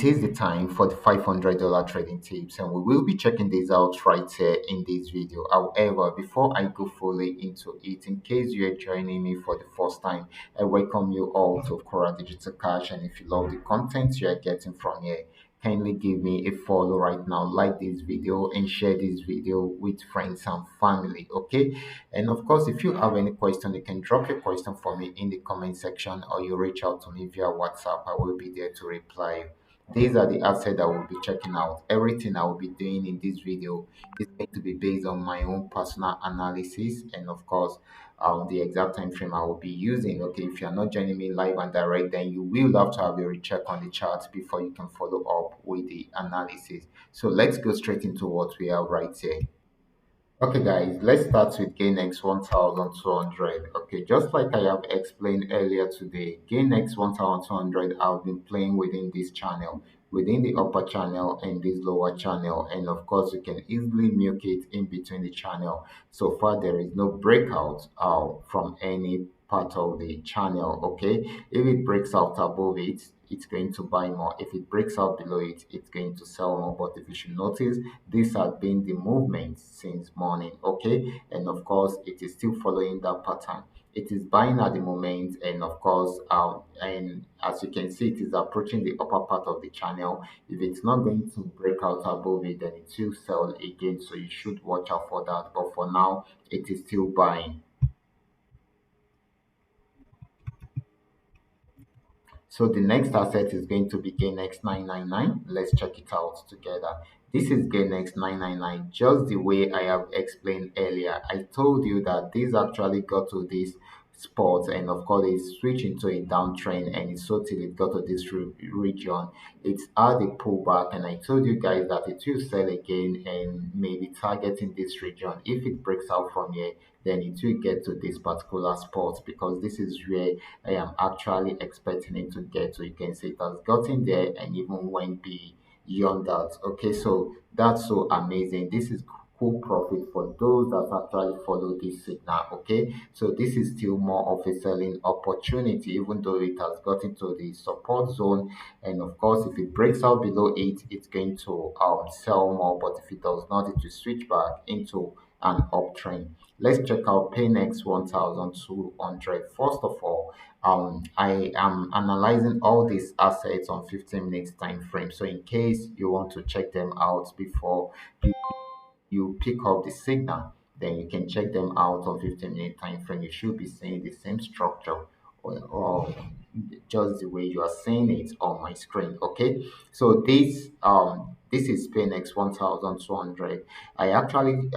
it is the time for the $500 trading tips, and we will be checking this out right here in this video. However, before I go fully into it, in case you are joining me for the first time, I welcome you all to Qora Digital Cash. And if you love the content you are getting from here, kindly give me a follow right now, like this video, and share this video with friends and family. Okay, and of course, if you have any question, you can drop your question for me in the comment section, or you reach out to me via WhatsApp. I will be there to reply. These are the assets I will be checking out. Everything I will be doing in this video is going to be based on my own personal analysis, and of course, the exact time frame I will be using. Okay, if you are not joining me live and direct, then you will have to have a recheck on the charts before you can follow up with the analysis. So let's go straight into what we have right here. Okay, guys, let's start with GainX 1200. Okay, just like I have explained earlier today, GainX 1200, I've been playing within this channel, within the upper channel and this lower channel, and of course, you can easily milk it in between the channel. So far, there is no breakout from any part of the channel. Okay, if it breaks out above it, it's going to buy more. If it breaks out below it, it's going to sell more. But if you should notice, this has been the movement since morning. Okay, and of course, it is still following that pattern. It is buying at the moment, and of course, and as you can see, it is approaching the upper part of the channel. If it's not going to break out above it, then it will sell again. So you should watch out for that. But for now, it is still buying. So the next asset is going to be GainX 999. Let's check it out together. This is GainX 999, just the way I have explained earlier. I told you that this actually got to this spot, and of course it switched into a downtrend, and it so till it got to this region. It's had a pullback, and I told you guys that it will sell again and maybe targeting this region. If it breaks out from here, then it will get to this particular spot, because this is where I am actually expecting it to get. So you can see it has gotten there and even went beyond that. Okay, so that's so amazing. This is cool profit for those that actually follow this signal. Okay, so this is still more of a selling opportunity, even though it has gotten to the support zone. And of course, if it breaks out below it, it's going to sell more. But if it does not, it will switch back into an uptrend. Let's check out PayNext 1200. First of all, I am analyzing all these assets on 15 minutes time frame. So in case you want to check them out before you pick up the signal, then you can check them out on 15-minute time frame. You should be seeing the same structure, or just the way you are seeing it on my screen. Okay, so this is PNX 1200. I actually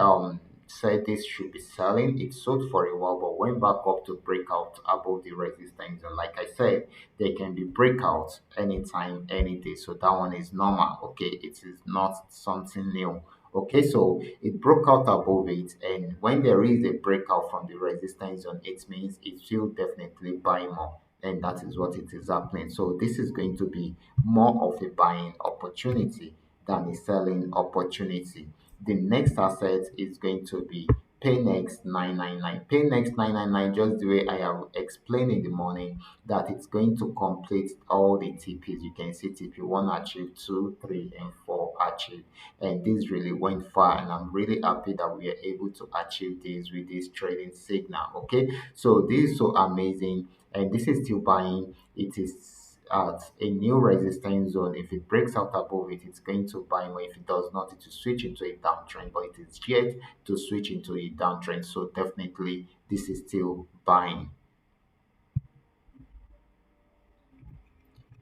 said this should be selling. It sold for a while but went back up to break out above the resistance, and like I said, there can be breakouts anytime, any day. So that one is normal. Okay, it is not something new. Okay, so it broke out above it, and when there is a breakout from the resistance zone, it means it will definitely buy more, and that is what it is happening. So this is going to be more of a buying opportunity than a selling opportunity. The next asset is going to be Paynex 999. Paynex 999, just the way I have explained in the morning, that it's going to complete all the TPs. You can see TP 1 achieved, 2, 3, and 4 achieved. And this really went far, and I'm really happy that we are able to achieve this with this trading signal. Okay, so this is so amazing, and this is still buying. It is at a new resistance zone. If it breaks out above it, it's going to buy more. If it does not, it will switch into a downtrend, but it is yet to switch into a downtrend. So definitely this is still buying.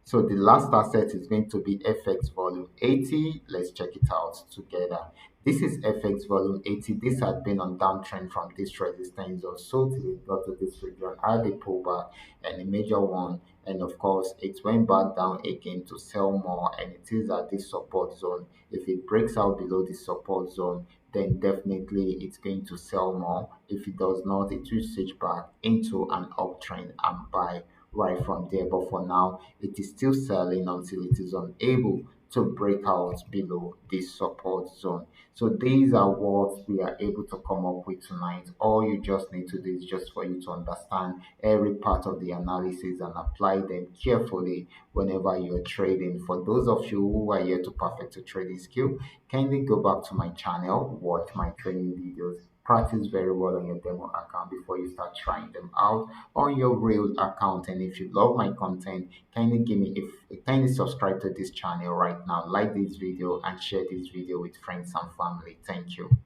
So the last asset is going to be FX volume 80. Let's check it out together. This is FX volume 80. This had been on downtrend from this resistance zone. So till it got to this region, had a pullback and a major one. And of course, it went back down again to sell more, and it is at this support zone. If it breaks out below the support zone, then definitely it's going to sell more. If it does not, it will switch back into an uptrend and buy right from there. But for now, it is still selling until it is unable to break out below this support zone. So these are what we are able to come up with tonight. All you just need to do is just for you to understand every part of the analysis and apply them carefully whenever you're trading. For those of you who are yet to perfect your trading skill, kindly go back to my channel, watch my training videos, practice very well on your demo account before you start trying them out on your real account. And if you love my content, kindly give me if kindly subscribe to this channel right now, like this video and share this video with friends and family. Thank you.